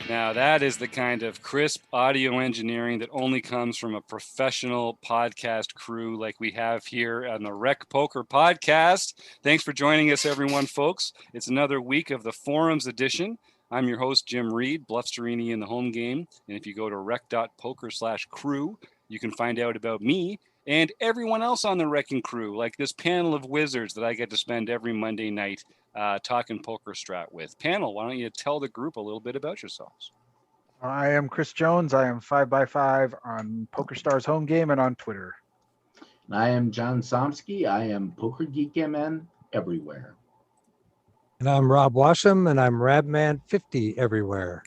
Now, that is the kind of crisp audio engineering that only comes from a professional podcast crew like we have here on the Rec Poker Podcast. Thanks for joining us, everyone, folks. It's another week of the Forums edition. I'm your host, Jim Reed, Bluffsterini in the home game. And if you go to rec.poker/crew, you can find out about me and everyone else on the Wrecking Crew, like this panel of wizards that I get to spend every Monday night talking poker strat with. Panel, why don't you tell the group a little bit about yourselves? I am Chris Jones. I am 5x5 on PokerStars home game and on Twitter. And I am John Somsky. I am Poker Geek MN everywhere. And I'm Rob Washam, and I'm Rabman50 everywhere.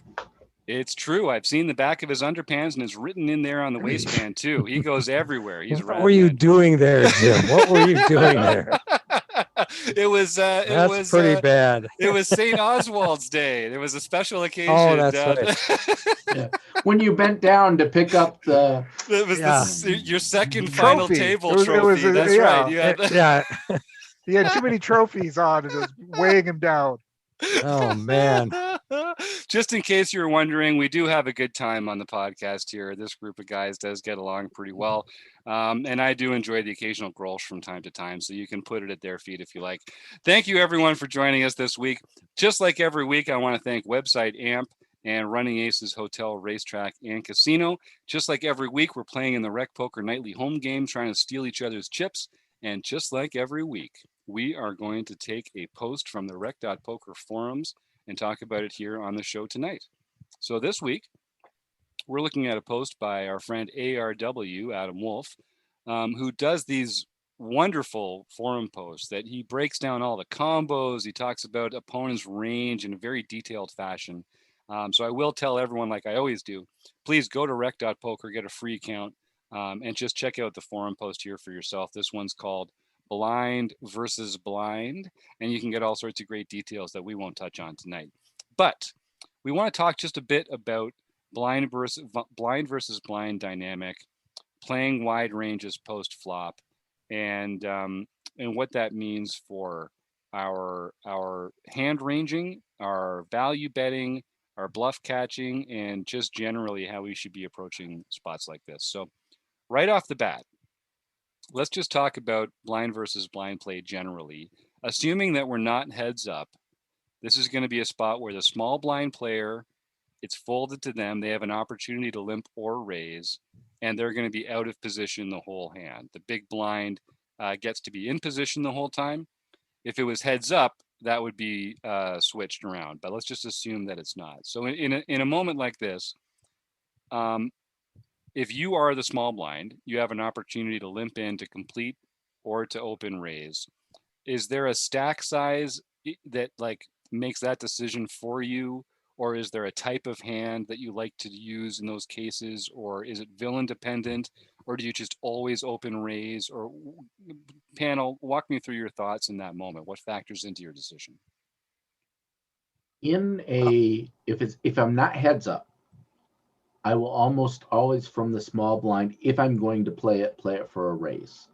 It's true. I've seen the back of his underpants, and it's written in there on the waistband, too. He goes everywhere. He's What were you doing there, Jim? What were you doing there? It was pretty bad. It was St. Oswald's Day. There was a special occasion. Oh, that's right. Yeah. When you bent down to pick up the... It was your second final table trophy. That's right. Yeah. He had too many trophies on, and it was weighing him down. Oh, man. Just in case you were wondering, we do have a good time on the podcast here. This group of guys does get along pretty well. And I do enjoy the occasional grolsch from time to time, so you can put it at their feet if you like. Thank you, everyone, for joining us this week. Just like every week, I want to thank website AMP and Running Aces Hotel, Racetrack, and Casino. Just like every week, we're playing in the Rec Poker Nightly home game, trying to steal each other's chips. And just like every week, we are going to take a post from the Rec.Poker forums and talk about it here on the show tonight. So this week, we're looking at a post by our friend ARW, Adam Wolf, who does these wonderful forum posts that he breaks down all the combos. He talks about opponents' range in a very detailed fashion. So I will tell everyone, like I always do, please go to Rec.Poker, get a free account, and just check out the forum post here for yourself. This one's called Blind versus Blind, and you can get all sorts of great details that we won't touch on tonight. But we want to talk just a bit about blind versus blind dynamic, playing wide ranges post flop, and what that means for our hand ranging, our value betting, our bluff catching, and just generally how we should be approaching spots like this. So right off the bat, let's just talk about blind versus blind play generally. Assuming that we're not heads up, this is going to be a spot where the small blind player, it's folded to them. They have an opportunity to limp or raise, and they're going to be out of position the whole hand. The big blind gets to be in position the whole time. If it was heads up, that would be switched around, but let's just assume that it's not. So in a moment like this, if you are the small blind, you have an opportunity to limp in to complete or to open raise. Is there a stack size that like makes that decision for you? Or is there a type of hand that you like to use in those cases? Or is it villain dependent? Or do you just always open raise? Or panel, walk me through your thoughts in that moment. What factors into your decision? If I'm not heads up, I will almost always from the small blind, if I'm going to play it for a raise.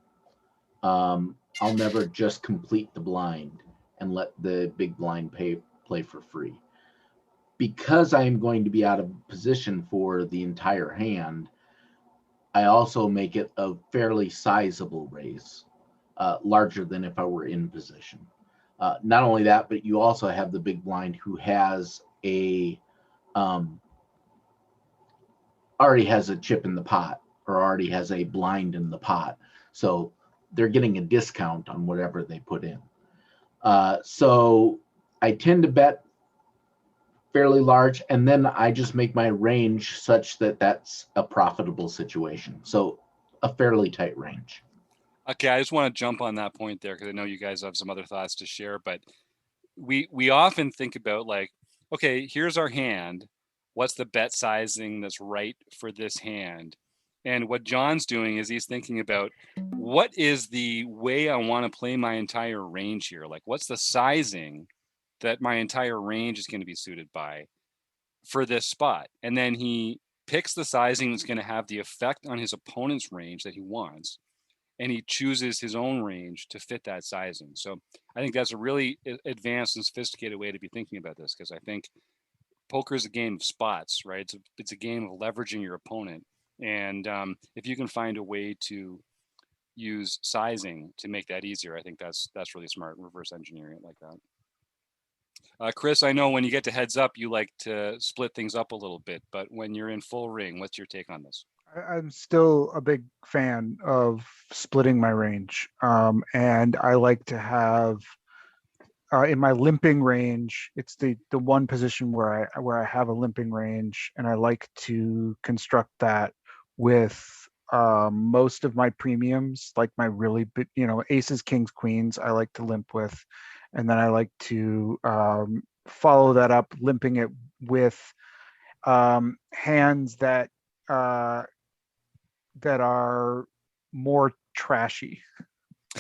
I'll never just complete the blind and let the big blind play for free. Because I'm going to be out of position for the entire hand, I also make it a fairly sizable raise, larger than if I were in position. Not only that, but you also have the big blind who has already has a chip in the pot or already has a blind in the pot. So they're getting a discount on whatever they put in. So I tend to bet fairly large, and then I just make my range such that that's a profitable situation. So a fairly tight range. Okay, I just want to jump on that point there because I know you guys have some other thoughts to share, but we often think about like, okay, here's our hand. What's the bet sizing that's right for this hand? And what John's doing is he's thinking about what is the way I want to play my entire range here? Like, what's the sizing that my entire range is going to be suited by for this spot? And then he picks the sizing that's going to have the effect on his opponent's range that he wants. and he chooses his own range to fit that sizing. So I think that's a really advanced and sophisticated way to be thinking about this, because I think poker is a game of spots, right? It's a game of leveraging your opponent. And if you can find a way to use sizing to make that easier, I think that's really smart, reverse engineering it like that. Chris, I know when you get to heads up, you like to split things up a little bit, but when you're in full ring, what's your take on this? I'm still a big fan of splitting my range. And I like to have in my limping range, it's the one position where I have a limping range, and I like to construct that with most of my premiums, like my really big, aces, kings, queens. I like to limp with, and then I like to follow that up, limping it with hands uh, that are more trashy,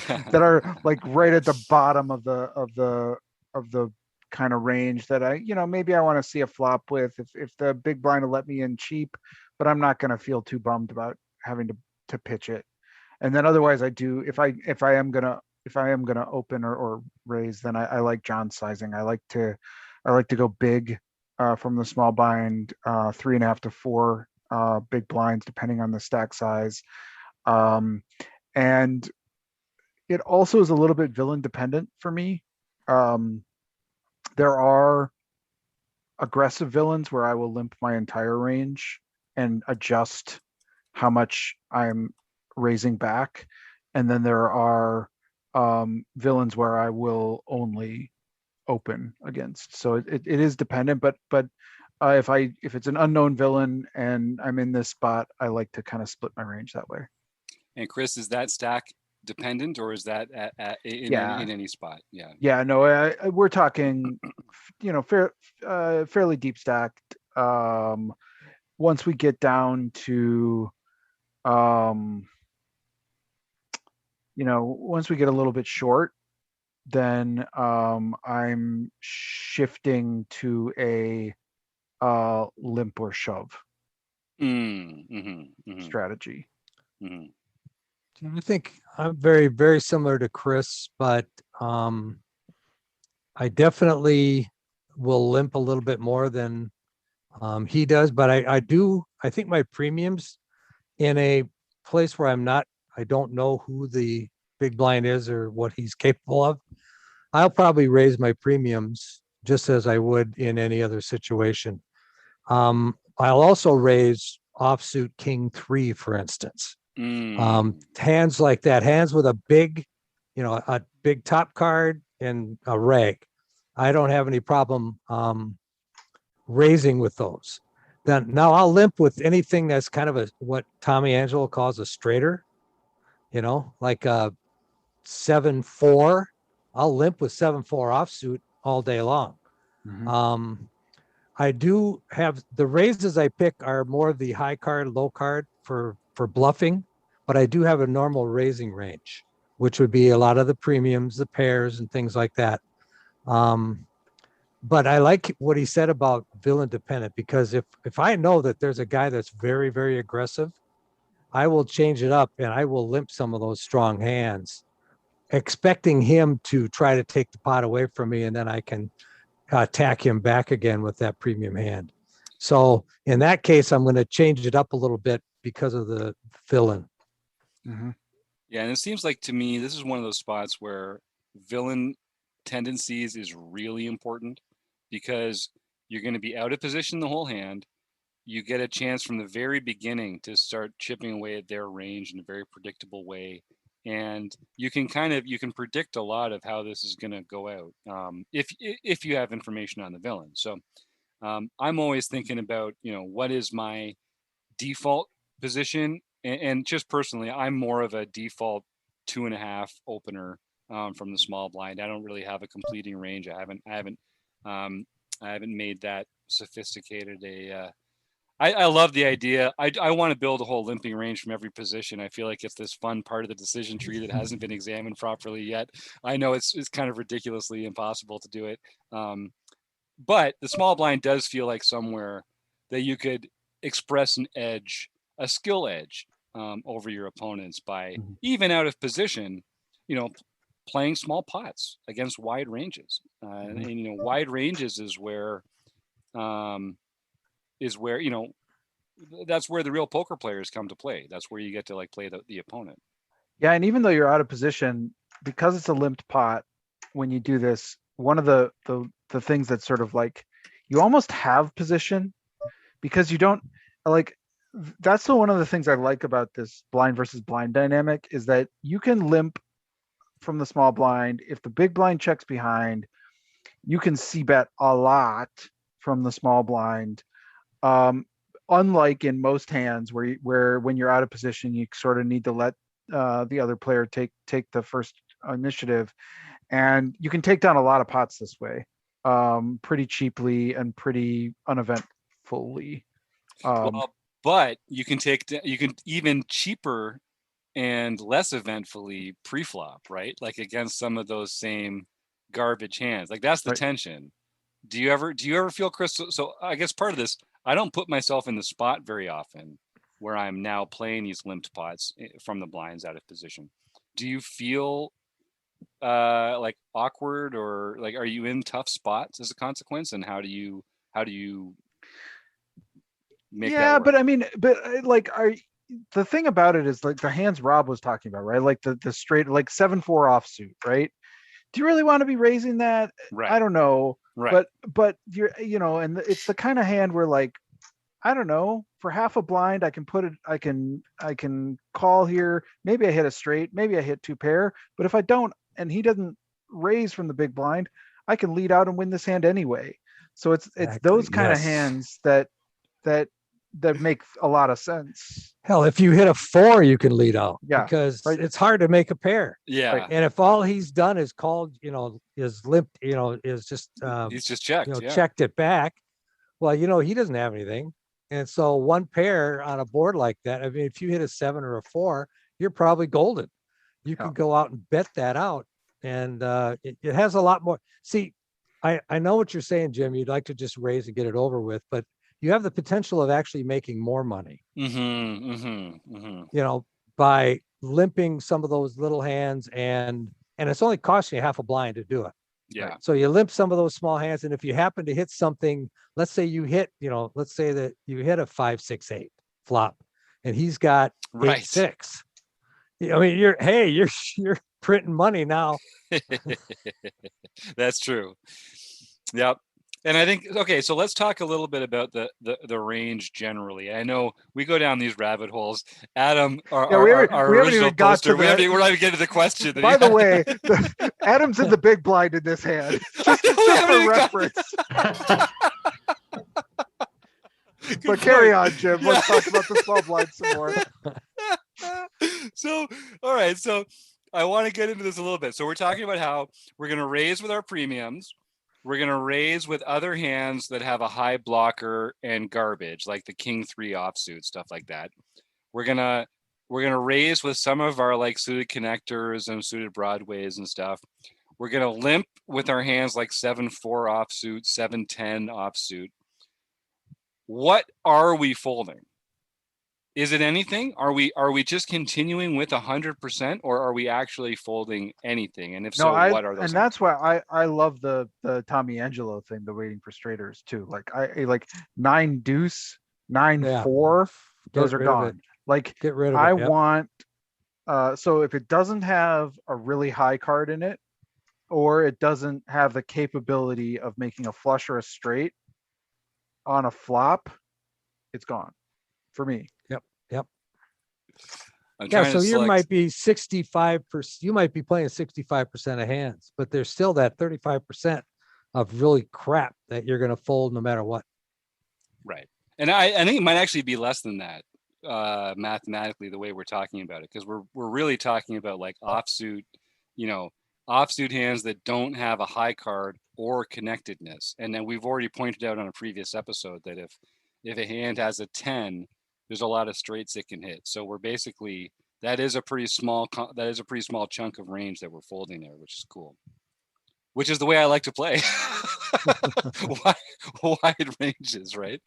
that are like right at the bottom of the kind of range that maybe I want to see a flop with, if the big blind will let me in cheap, but I'm not going to feel too bummed about having to pitch it. And then otherwise I do, if I am gonna open or raise, then I like John sizing. I like to go big from the small blind, 3.5 to 4 big blinds, depending on the stack size. And it also is a little bit villain dependent for me. Um, there are aggressive villains where I will limp my entire range and adjust how much I'm raising back. And then there are villains where I will only open against. So it is dependent, but if it's an unknown villain and I'm in this spot, I like to kind of split my range that way. And Chris, is that stack dependent, or is that Yeah. in any spot? Yeah. Yeah, no, we're talking, fairly deep stacked. Once we get down to, um, once we get a little bit short, then I'm shifting to a limp or shove strategy. I think I'm very, very similar to Chris, but I definitely will limp a little bit more than he does. But I think my premiums in a place where I don't know who the big blind is or what he's capable of, I'll probably raise my premiums just as I would in any other situation. I'll also raise offsuit king 3, for instance. Hands like that, hands with a big top card and a rag. I don't have any problem raising with those. Then now I'll limp with anything that's kind of what Tommy Angelo calls a straighter, like a 7-4. I'll limp with 7-4 offsuit all day long. I do have the raises I pick are more the high card, low card for bluffing, but I do have a normal raising range, which would be a lot of the premiums, the pairs, and things like that. But I like what he said about villain dependent, because if I know that there's a guy that's very, very aggressive, I will change it up and I will limp some of those strong hands, expecting him to try to take the pot away from me, and then I can attack him back again with that premium hand. So in that case, I'm going to change it up a little bit because of the villain. Yeah, and it seems like to me, this is one of those spots where villain tendencies is really important, because you're going to be out of position the whole hand. You get a chance from the very beginning to start chipping away at their range in a very predictable way. And you can predict a lot of how this is going to go out if you have information on the villain. So I'm always thinking about, what is my default position? And just personally, I'm more of a default 2.5 opener from the small blind. I don't really have a completing range. I haven't made that sophisticated I love the idea. I want to build a whole limping range from every position. I feel like it's this fun part of the decision tree that hasn't been examined properly yet. I know it's kind of ridiculously impossible to do it. But the small blind does feel like somewhere that you could express an edge, a skill edge, over your opponents by Mm-hmm. even out of position, playing small pots against wide ranges. And wide ranges is where that's where the real poker players come to play. That's where you get to like play the opponent. Yeah, and even though you're out of position, because it's a limped pot, when you do this, one of the things that's sort of like you almost have position because you don't like. That's one of the things I like about this blind versus blind dynamic is that you can limp from the small blind. If the big blind checks behind, you can see bet a lot from the small blind. Unlike in most hands where when you're out of position, you sort of need to let the other player take the first initiative, and you can take down a lot of pots this way, pretty cheaply and pretty uneventfully. But you can even cheaper and less eventfully pre-flop, right? Like against some of those same garbage hands. Like that's the Right. tension. Do you ever feel, Chris? So I guess part of this, I don't put myself in the spot very often where I'm now playing these limped pots from the blinds out of position. Do you feel like awkward, or like are you in tough spots as a consequence? And how do you make that work? But I mean, like, the thing about it is like the hands Rob was talking about, right? Like the straight, like 7-4 offsuit, right? Do you really want to be raising that? Right. I don't know. Right. But you're, and it's the kind of hand where like, I don't know, for half a blind, I can call here. Maybe I hit a straight, maybe I hit 2 pair. But if I don't, and he doesn't raise from the big blind, I can lead out and win this hand anyway. So it's those kind of hands that make a lot of sense. Hell, if you hit a 4, you can lead out. Yeah, because right. it's hard to make a pair. Yeah. Right. And if all he's done is called, is limped, is just he's just checked, checked it back. Well, he doesn't have anything. And so one pair on a board like that, I mean, if you hit a 7 or a 4, you're probably golden. You can go out and bet that out. And it has a lot more. See, I know what you're saying, Jim. You'd like to just raise and get it over with, but you have the potential of actually making more money. By limping some of those little hands, and it's only costing you half a blind to do it. Yeah. Right? So you limp some of those small hands, and if you happen to hit something, let's say you hit, let's say that you hit a 5-6-8 flop, and he's got 8-6. I mean, you're printing money now. That's true. Yep. And I think, okay, so let's talk a little bit about the range generally. I know we go down these rabbit holes. Adam, our original poster, we're not even getting to the question. By the way, Adam's in the big blind in this hand. Just for reference. But carry on, Jim. Let's talk about the small blind some more. So, all right. So I want to get into this a little bit. So we're talking about how we're going to raise with our premiums. We're going to raise with other hands that have a high blocker and garbage, like the King 3 offsuit, stuff like that. We're going to raise with some of our like suited connectors and suited broadways and stuff. We're going to limp with our hands like 7-4 offsuit, 7-10 offsuit. What are we folding? Is it anything? Are we just continuing with 100%, or are we actually folding anything? And if so, what are those? And that's why I love the Tommy Angelo thing, the waiting for straighters too. Like I like 9 deuce, 9-4. Those are gone. Like get rid of it. I want. So if it doesn't have a really high card in it, or it doesn't have the capability of making a flush or a straight on a flop, it's gone for me. So you might be 65%. You might be playing 65% of hands, but there's still that 35% of really crap that you're going to fold no matter what. Right. And I think it might actually be less than that mathematically, the way we're talking about it, because we're really talking about like offsuit hands that don't have a high card or connectedness. And then we've already pointed out on a previous episode that if a hand has a 10, there's a lot of straights it can hit. So we're basically, that is a pretty small chunk of range that we're folding there, which is cool. Which is the way I like to play. Wide ranges, right?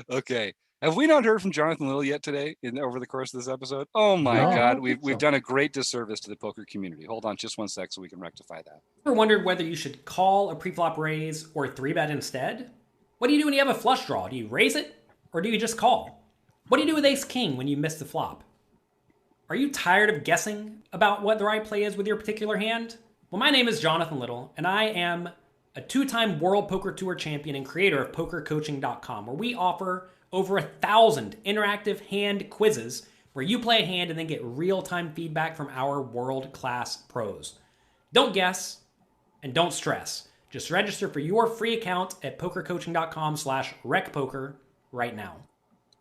Okay. Have we not heard from Jonathan Little yet today over the course of this episode? Oh my No, I God, don't think we've so. done a great disservice to the poker community. Hold on just one sec so we can rectify that. Ever wondered whether you should call a preflop raise or 3-bet instead? What do you do when you have a flush draw? Do you raise it or do you just call? What do you do with ace king when you miss the flop? Are you tired of guessing about what the right play is with your particular hand? Well, my name is Jonathan Little, and I am a 2-time World Poker Tour champion and creator of PokerCoaching.com, where we offer over 1,000 interactive hand quizzes where you play a hand and then get real-time feedback from our world-class pros. Don't guess and don't stress. Just register for your free account at PokerCoaching.com/recpoker right now.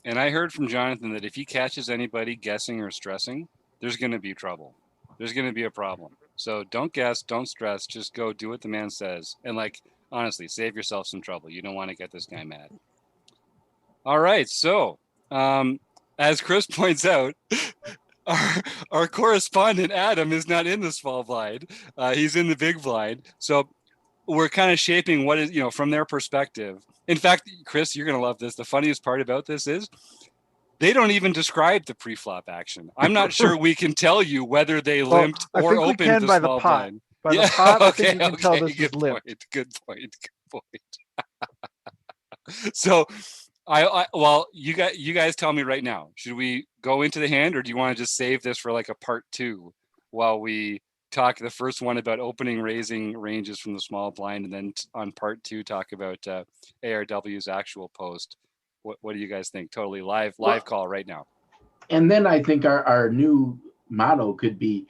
And I heard from Jonathan that if he catches anybody guessing or stressing, there's going to be trouble. There's going to be a problem. So don't guess, don't stress, just go do what the man says. And honestly, save yourself some trouble. You don't want to get this guy mad. All right. So as Chris points out, our correspondent Adam is not in the small blind. He's in the big blind. So we're kind of shaping what is, from their perspective. In fact, Chris, you're going to love this. The funniest part about this is they don't even describe the pre-flop action. I'm not sure we can tell you whether they limped or opened the small blind. By the pot, I think you can tell this is limped. Good point. So well, you guys tell me right now, should we go into the hand or do you want to just save this for like a part 2 while we talk the first one about opening raising ranges from the small blind, and then on part 2 talk about ARW's actual post? What do you guys think? Totally live call right now. And then I think our new motto could be,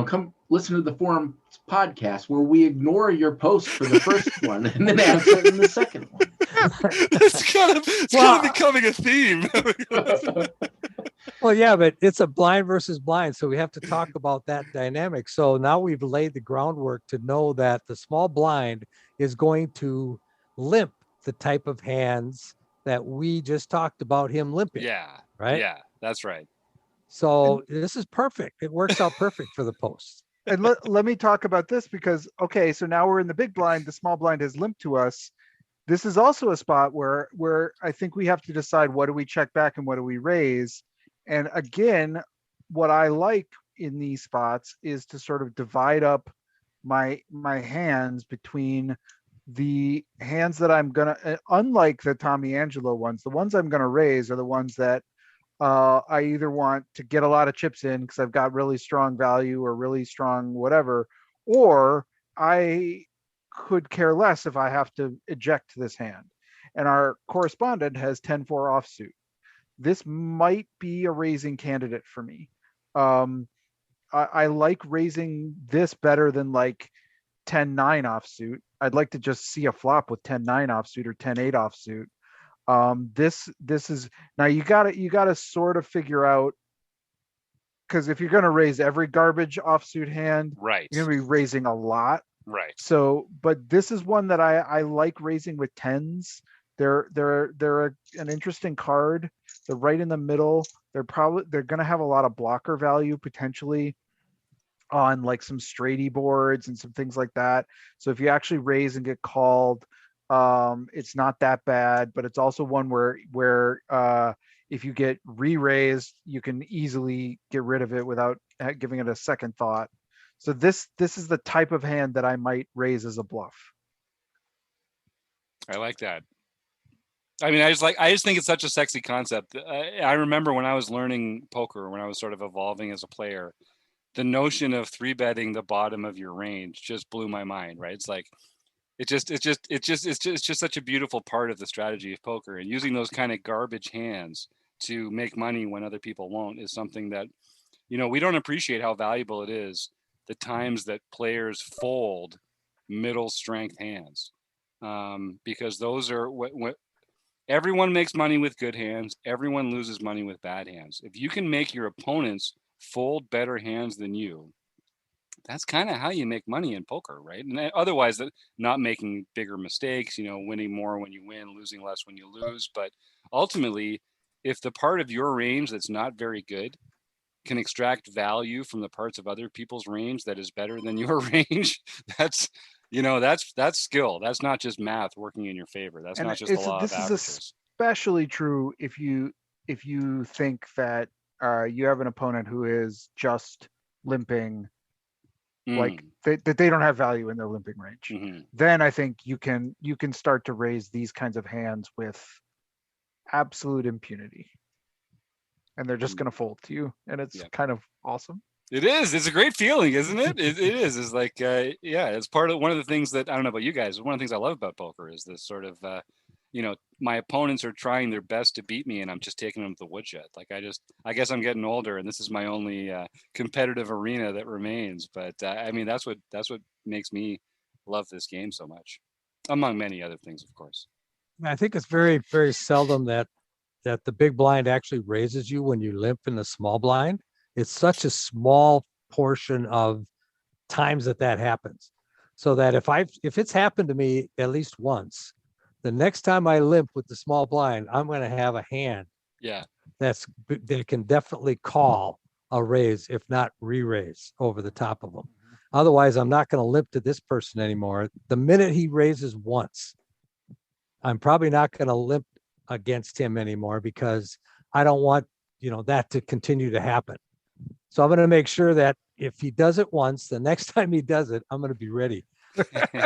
come listen to the Forum podcast where we ignore your post for the first one and then answer it in the second one. It's kind of becoming a theme. Well, yeah, but it's a blind versus blind, so we have to talk about that dynamic. So now we've laid the groundwork to know that the small blind is going to limp the type of hands that we just talked about him limping. Yeah. Right? Yeah, that's right. So this is perfect. It works out perfect for the post. And let me talk about this because, okay, so now we're in the big blind. The small blind has limped to us. This is also a spot where I think we have to decide what do we check back and what do we raise. And again, what I like in these spots is to sort of divide up my hands between the hands that I'm gonna, unlike the Tommy Angelo ones, the ones I'm gonna raise are the ones that I either want to get a lot of chips in because I've got really strong value or really strong whatever, or I could care less if I have to eject this hand. And our correspondent has 10-4 offsuit. This might be a raising candidate for me. I like raising this better than like 10-9 offsuit. I'd like to just see a flop with 10-9 offsuit or 10-8 offsuit. This is now you gotta sort of figure out, because if you're gonna raise every garbage offsuit hand, right, you're gonna be raising a lot. Right. So, but this is one that I like raising with tens. They're an interesting card. They're right in the middle. They're gonna have a lot of blocker value potentially on like some straighty boards and some things like that. So if you actually raise and get called, it's not that bad, but it's also one where if you get re-raised, you can easily get rid of it without giving it a second thought. So this is the type of hand that I might raise as a bluff. I like that. I mean, I just think it's such a sexy concept. I remember when I was learning poker, when I was sort of evolving as a player, the notion of 3-betting the bottom of your range just blew my mind, right? It's like, it's just such a beautiful part of the strategy of poker, and using those kind of garbage hands to make money when other people won't is something that, we don't appreciate how valuable it is the times that players fold middle strength hands, because those are what everyone makes money with good hands. Everyone loses money with bad hands. If you can make your opponents fold better hands than you, that's kind of how you make money in poker, right? And otherwise, not making bigger mistakes, winning more when you win, losing less when you lose. But ultimately, if the part of your range that's not very good can extract value from the parts of other people's range that is better than your range, that's skill. That's not just math working in your favor. That's not just the law of averages. This is especially true if you if you think that you have an opponent who is just limping, like that they don't have value in their limping range, then I think you can start to raise these kinds of hands with absolute impunity, and they're just going to fold to you, and it's kind of awesome. It is. It's a great feeling, isn't it? It is. It's like, it's part of one of the things that, I don't know about you guys, one of the things I love about poker is this sort of, my opponents are trying their best to beat me, and I'm just taking them to the woodshed. Like I guess I'm getting older, and this is my only competitive arena that remains. But I mean, that's what makes me love this game so much, among many other things, of course. I think it's very, very seldom that the big blind actually raises you when you limp in the small blind. It's such a small portion of times that happens. So that if it's happened to me at least once, the next time I limp with the small blind, I'm going to have a hand. Yeah. That can definitely call a raise, if not re-raise over the top of them. Otherwise, I'm not going to limp to this person anymore. The minute he raises once, I'm probably not going to limp against him anymore, because I don't want, that to continue to happen. So I'm going to make sure that if he does it once, the next time he does it, I'm going to be ready.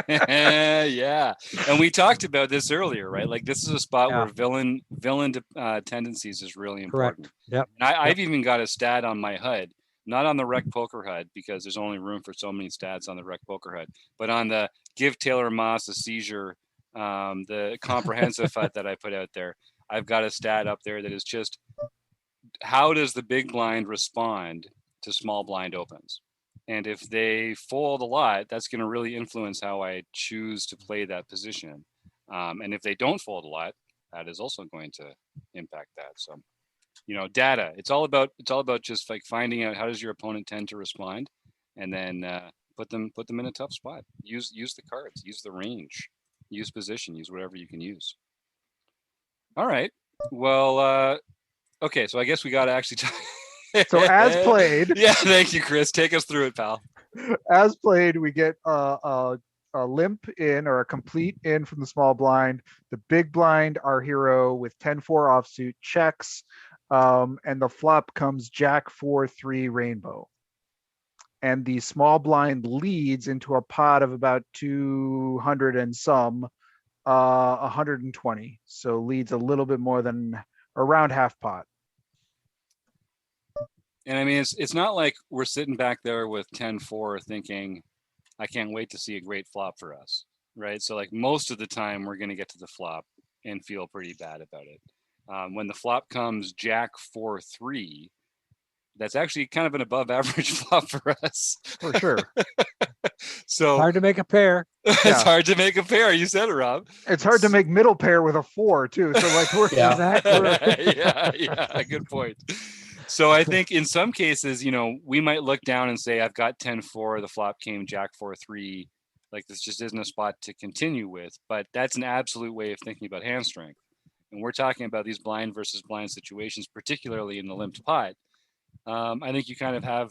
Yeah. And we talked about this earlier, right? Like, this is a spot where villain tendencies is really important. Correct. Yep. And I've even got a stat on my HUD, not on the Rec Poker HUD, because there's only room for so many stats on the Rec Poker HUD, but on the Give Taylor Moss a Seizure, the comprehensive HUD that I put out there. I've got a stat up there that is just, how does the big blind respond to small blind opens? And if they fold a lot, that's going to really influence how I choose to play that position. And if they don't fold a lot, that is also going to impact that. So, data. It's all about just like finding out how does your opponent tend to respond, and then put them in a tough spot. Use the cards, use the range, use position, use whatever you can use. All right. Well, okay. So I guess we got to actually talk. So as played. Yeah, thank you, Chris. Take us through it, pal. As played, we get a limp in, or a complete in from the small blind. The big blind, our hero with 10-4 offsuit, checks, and the flop comes Jack 4-3 rainbow. And the small blind leads into a pot of about 200 and some, 120. So leads a little bit more than around half pot. And I mean, it's not like we're sitting back there with 10-4 thinking, I can't wait to see a great flop for us, right? So like most of the time we're going to get to the flop and feel pretty bad about it. When the flop comes Jack 4-3, that's actually kind of an above average flop for us. For sure. So hard to make a pair. It's hard to make a pair. You said it, Rob. It's hard to make middle pair with a 4 too. So like we're yeah, good point. So I think in some cases, we might look down and say, I've got 10-4, the flop came Jack 4-3. Like, this just isn't a spot to continue with, but that's an absolute way of thinking about hand strength. And we're talking about these blind versus blind situations, particularly in the limped pot. I think you kind of have,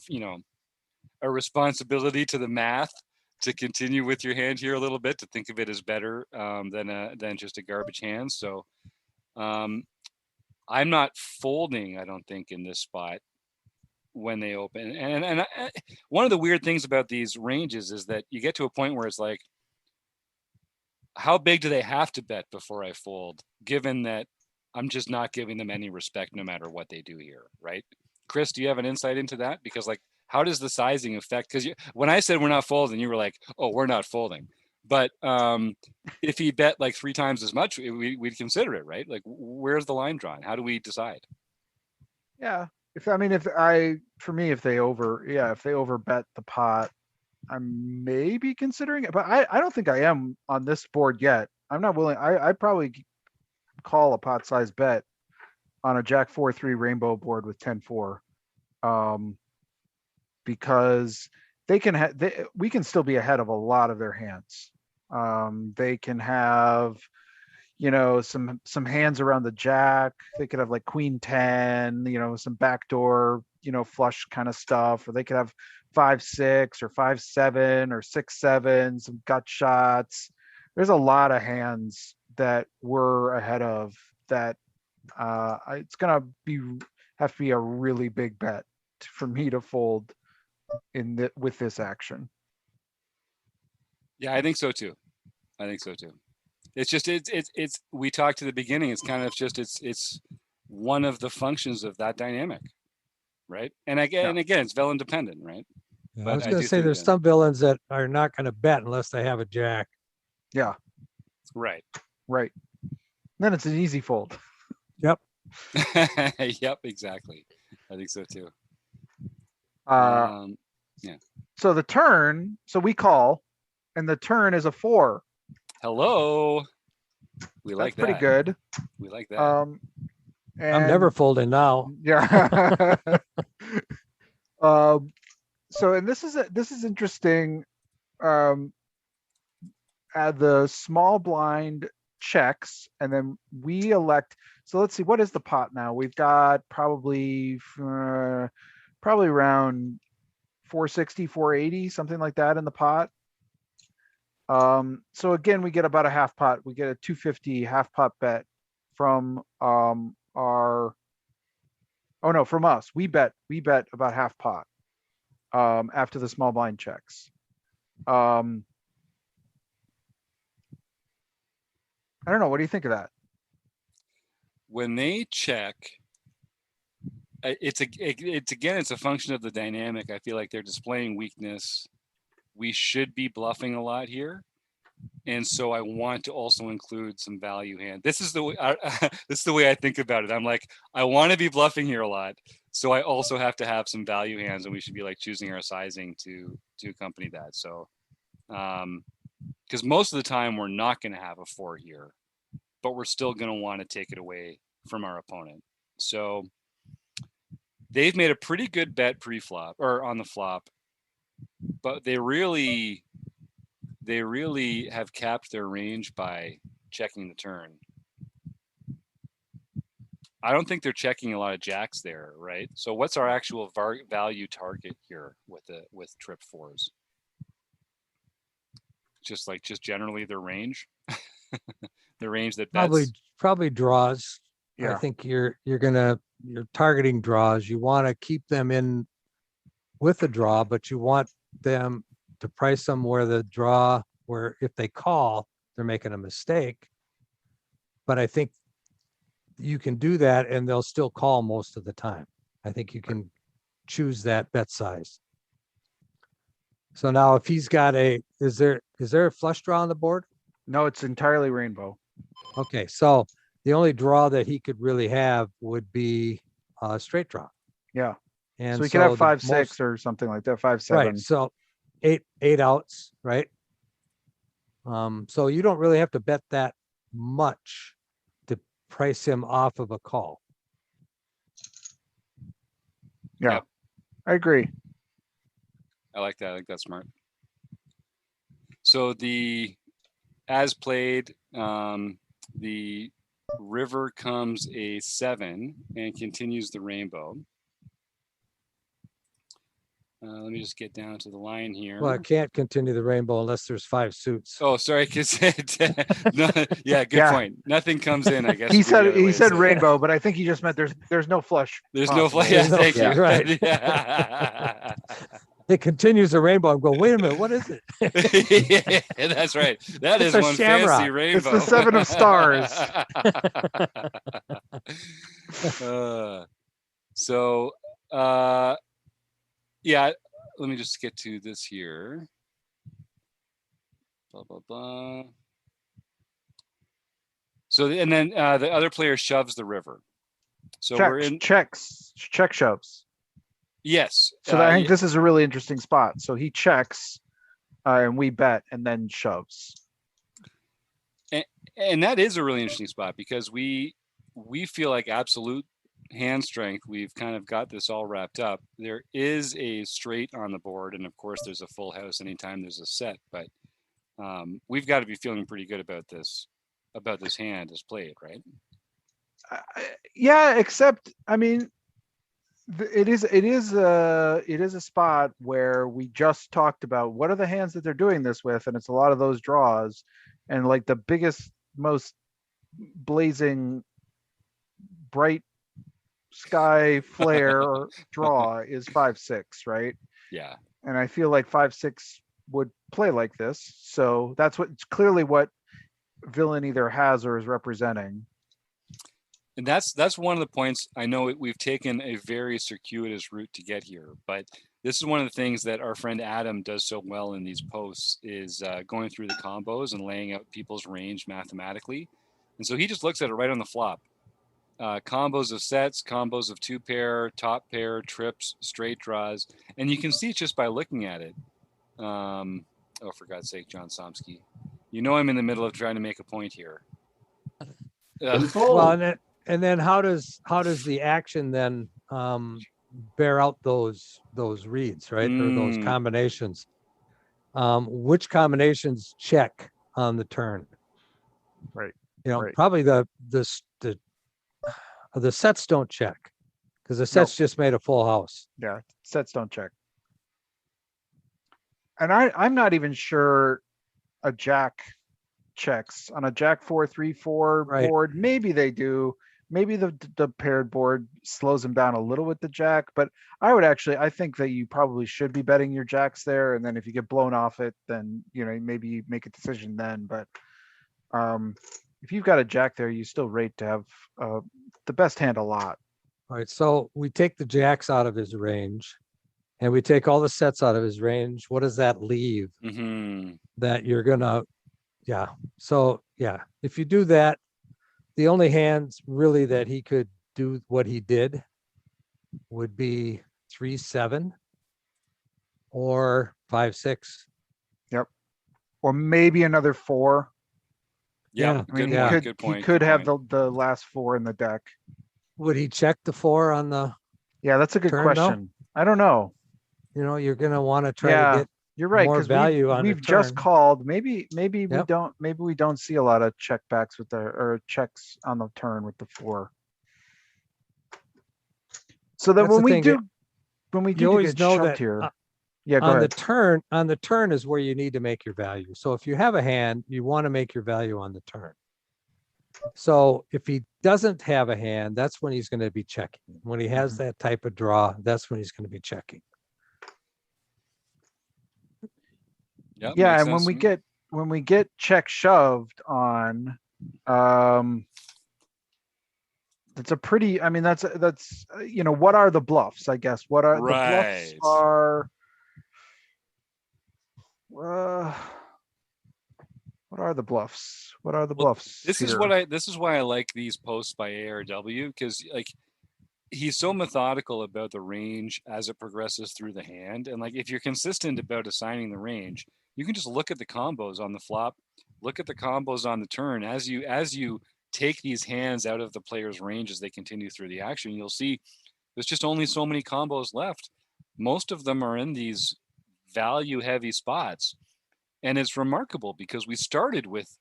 a responsibility to the math to continue with your hand here a little bit, to think of it as better than just a garbage hand. So, I'm not folding, I don't think, in this spot when they open. And one of the weird things about these ranges is that you get to a point where it's like, how big do they have to bet before I fold, given that I'm just not giving them any respect no matter what they do here, right? Chris, do you have an insight into that? Because like, how does the sizing affect? Because when I said we're not folding, you were like, oh, we're not folding. But if he bet like 3 times as much, we'd consider it, right? Like, where's the line drawn? How do we decide? Yeah. If they over bet the pot, I'm maybe considering it, but I don't think I am on this board yet. I'm not willing. I'd probably call a pot size bet on a Jack 4-3 rainbow board with 10-4, because we can still be ahead of a lot of their hands. They can have, some hands around the jack. They could have like queen 10, some backdoor, flush kind of stuff, or they could have 5-6 or 5-7 or 6-7, some gut shots. There's a lot of hands that we're ahead of that It's gonna have to be a really big bet for me to fold with this action. Yeah, I think so too. I think so too. It's just it's we talked to the beginning. It's kind of just it's one of the functions of that dynamic, right? And again, it's villain dependent, right? Yeah, I But was I going to do say think there's that, some villains that are not going to bet unless they have a jack. Yeah, right. then it's an easy fold. Yep. Yep, exactly. I think so too. Yeah. So the turn, so we call, and the turn is a 4. Hello. We That's like pretty that. good. We like that. And I'm never folding now. Yeah. So, and this is interesting. The small blind checks, and then we elect. So let's see, what is the pot now? We've got probably around 460, 480, something like that in the pot. So again, we get about a half pot. We get a 250 half pot bet from from us. We bet about half pot after the small blind checks. I don't know. What do you think of that? When they check, it's a function of the dynamic. I feel like they're displaying weakness. We should be bluffing a lot here, and so I want to also include some value hand. This is the way this is the way I think about it. I'm like, I want to be bluffing here a lot, so I also have to have some value hands, and we should be like choosing our sizing to accompany that. So, because most of the time we're not going to have a 4 here, but we're still going to want to take it away from our opponent. So they've made a pretty good bet pre-flop or on the flop, but they really have capped their range by checking the turn. I don't think they're checking a lot of jacks there, right? So what's our actual value target here with trip 4s? Just generally their range, the range that bets. Probably draws. Yeah. I think you're targeting draws. You want to keep them in with the draw, but you want them to price them where if they call, they're making a mistake. But I think you can do that and they'll still call most of the time. I think you can choose that bet size. So now if he's got is there a flush draw on the board? No, it's entirely rainbow. Okay, so the only draw that he could really have would be a straight draw. Yeah. And so he could have 5-6 or something like that, 5-7. Right. So eight outs, right? So you don't really have to bet that much to price him off of a call. Yeah. Yep. I agree. I like that. I think that's smart. So as played, the river comes a 7 and continues the rainbow. Let me just get down to the line here. Well, I can't continue the rainbow unless there's 5 suits. Oh, sorry. Yeah, good point. Nothing comes in, I guess. He said rainbow, but I think he just meant there's no flush. There's no flush. Yeah, thank you. Right. Yeah. It continues the rainbow. I'm going, wait a minute, what is it? Yeah, that's right. That is one shamrock. fancy rainbow. It's the 7 of stars. Yeah, let me just get to this here. Blah, blah, blah. So, and then the other player shoves the river. So check shoves. Yes. So I think this is a really interesting spot. So he checks and we bet and then shoves. And that is a really interesting spot because we feel like absolute hand strength. We've kind of got this all wrapped up. There is a straight on the board. And of course there's a full house anytime there's a set, but we've got to be feeling pretty good about this hand as played, right? Yeah, except, I mean, it is a spot where we just talked about what are the hands that they're doing this with, and it's a lot of those draws, and like the biggest, most blazing bright sky flare or draw is 5-6, right? Yeah. And I feel like 5-6 would play like this. So that's what it's clearly what villain either has or is representing. And that's one of the points. I know we've taken a very circuitous route to get here, but this is one of the things that our friend Adam does so well in these posts is going through the combos and laying out people's range mathematically. And so he just looks at it right on the flop. Combos of sets, combos of 2-pair, top pair, trips, straight draws. And you can see it just by looking at it. Oh, for God's sake, John Somsky. You know I'm in the middle of trying to make a point here. Well, and then how does the action then bear out those reads, right? Or those combinations? Which combinations check on the turn? Right. Right. Probably the sets don't check because the sets just made a full house. Yeah, sets don't check. And I'm not even sure a jack checks on a jack 4-3-4 board. Maybe they do. Maybe the paired board slows them down a little with the jack, but I think that you probably should be betting your jacks there. And then if you get blown off it, then, maybe you make a decision then. But if you've got a jack there, you still rate to have the best hand a lot. All right. So we take the jacks out of his range and we take all the sets out of his range. What does that leave? That you're going to, So if you do that, the only hands really that he could do what he did would be 3-7 or 5-6. Yep. Or maybe another 4. Yeah. I mean, good point. He could have the last 4 in the deck. Would he check the 4 on the? Yeah, that's a good question. Though? I don't know. You're going to want to try to get. You're right, more value on we've just called. Maybe we don't see a lot of checkbacks or checks on the turn with the 4. So then when we do get shoved here, go ahead. On the turn is where you need to make your value. So if you have a hand, you want to make your value on the turn. So if he doesn't have a hand, that's when he's going to be checking. When he has that type of draw, that's when he's going to be checking. Yeah, and when we get check shoved on, it's a pretty. I mean, that's what are the bluffs? I guess what are the bluffs are. What are the bluffs? What are the bluffs? This is why I like these posts by ARW, because he's so methodical about the range as it progresses through the hand, and if you're consistent about assigning the range, you can just look at the combos on the flop, look at the combos on the turn as you take these hands out of the player's range as they continue through the action. You'll see there's just only so many combos left. Most of them are in these value heavy spots, and it's remarkable because we started with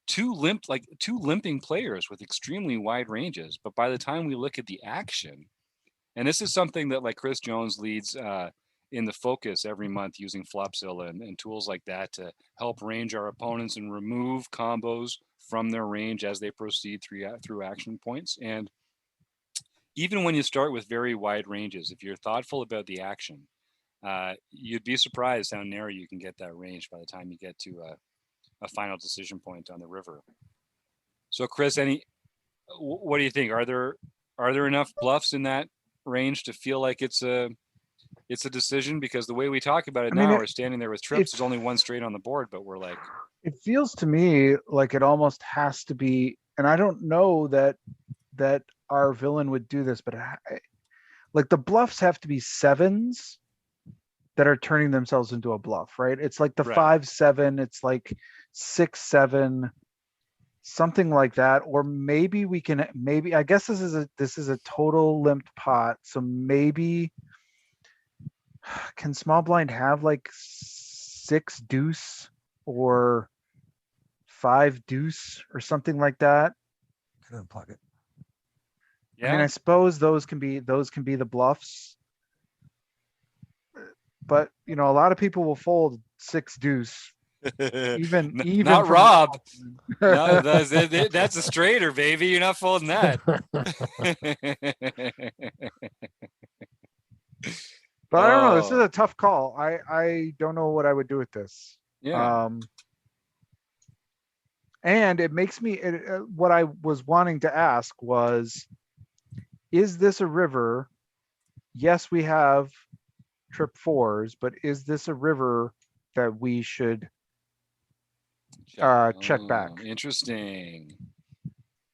two limping players with extremely wide ranges, but by the time we look at the action, and this is something that Chris Jones leads in the focus every month using Flopzilla and tools like that to help range our opponents and remove combos from their range as they proceed through action points. And even when you start with very wide ranges, if you're thoughtful about the action, you'd be surprised how narrow you can get that range by the time you get to a final decision point on the river. So Chris, what do you think? Are there enough bluffs in that range to feel like it's a decision? Because the way we talk about it now, we're standing there with trips. There's only one straight on the board, but we're like, it feels to me like it almost has to be, and I don't know that our villain would do this, but the bluffs have to be 7s that are turning themselves into a bluff, right? It's like the 5-7, it's like 6-7, something like that. Or maybe I guess this is a total limped pot. So maybe can small blind have 6 deuce or 5 deuce or something like that? Could unplug it. Yeah. I mean, I suppose those can be the bluffs. But a lot of people will fold 6 deuce Even not from- Rob. No, that's a straighter, baby. You're not folding that. But I don't know. This is Oh. a tough call. I don't know what I would do with this. Yeah. And it makes me, what I was wanting to ask was, is this a river? Yes, we have trip 4s, but is this a river that we should check back? Interesting.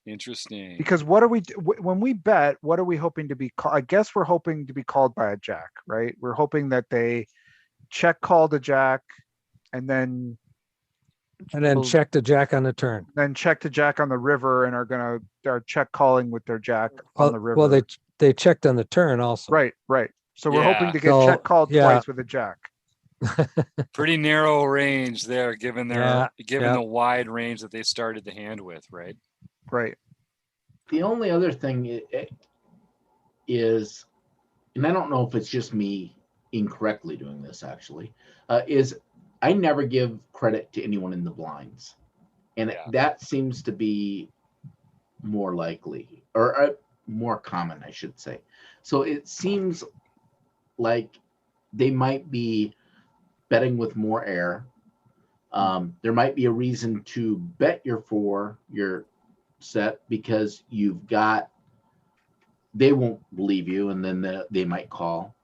Because what are we, when we bet, what are we hoping to be called? I guess we're hoping to be called by a jack, right? We're hoping that they check called a jack and then check the jack on the turn. Then check the jack on the river and are check calling with their jack on the river. Well, they checked on the turn also. Right. So we're Yeah. hoping to get check called twice with a jack. Pretty narrow range there, given the Yeah. wide range that they started the hand with, right? Right. The only other thing is, and I don't know if it's just me incorrectly doing this actually, is I never give credit to anyone in the blinds. And that seems to be more likely, or more common, I should say. So it seems like they might be betting with more air. There might be a reason to bet your set because they won't believe you, and then they might call.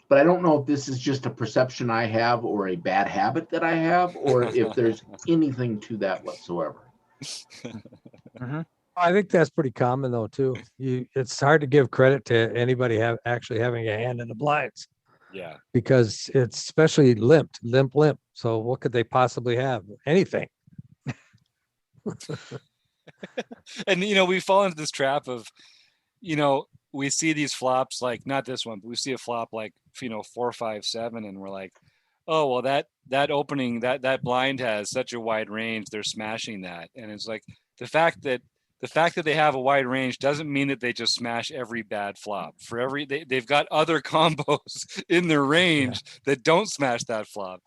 But I don't know if this is just a perception I have or a bad habit that I have, or if there's anything to that whatsoever. Mm-hmm. I think that's pretty common though too. It's hard to give credit to anybody actually having a hand in the blinds. Yeah. Because it's especially limp. So what could they possibly have? Anything. And we fall into this trap of, we see these flops, like not this one, but we see a flop like 4, 5, 7, and we're like, oh well, that opening, that blind has such a wide range, they're smashing that. And it's like the fact that they have a wide range doesn't mean that they just smash every bad flop. They've got other combos in their range that don't smash that flop.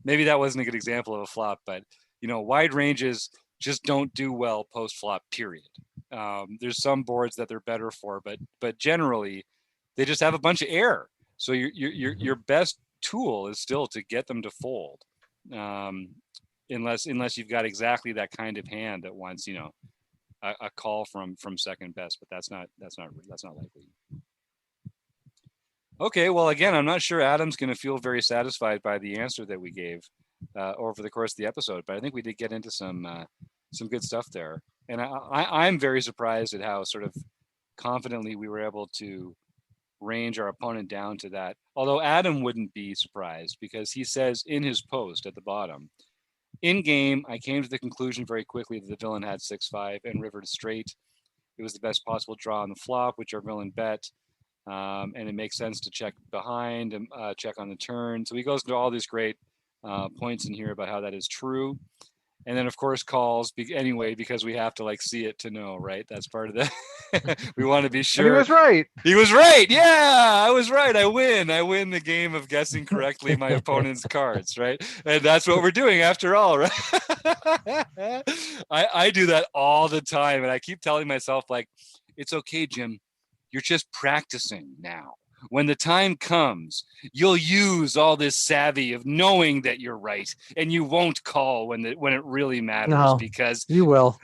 Maybe that wasn't a good example of a flop, but wide ranges just don't do well post flop, period. There's some boards that they're better for, but generally they just have a bunch of air. So your best tool is still to get them to fold, unless you've got exactly that kind of hand that wants a call from second best, but that's not likely. Okay, well, again, I'm not sure Adam's going to feel very satisfied by the answer that we gave over the course of the episode, but I think we did get into some good stuff there. And I'm very surprised at how sort of confidently we were able to range our opponent down to that. Although Adam wouldn't be surprised, because he says in his post at the bottom, in game, I came to the conclusion very quickly that the villain had 6-5 and rivered straight. It was the best possible draw on the flop, which our villain bet. And it makes sense to check behind and check on the turn. So he goes into all these great points in here about how that is true. And then, of course, calls anyway, because we have to see it to know, right? That's part of the. We want to be sure. And he was right. He was right. Yeah, I was right. I win the game of guessing correctly my opponent's cards, right? And that's what we're doing after all, right? I do that all the time, and I keep telling myself, it's okay, Jim. You're just practicing now. When the time comes, you'll use all this savvy of knowing that you're right, and you won't call when it really matters, because you will.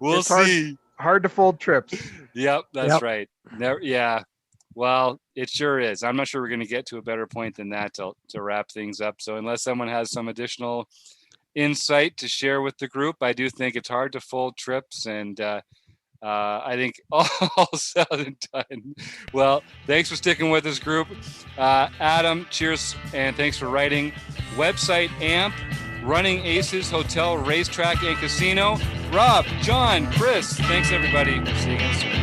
We'll see. Hard to fold trips. Yep, that's right. Never, yeah. Well, it sure is. I'm not sure we're going to get to a better point than that to wrap things up. So unless someone has some additional insight to share with the group, I do think it's hard to fold trips, and I think all said and done. Well, thanks for sticking with us, group. Adam, cheers, and thanks for writing. Website AMP, Running Aces Hotel, Racetrack, and Casino. Rob, John, Chris, thanks everybody. See you again soon.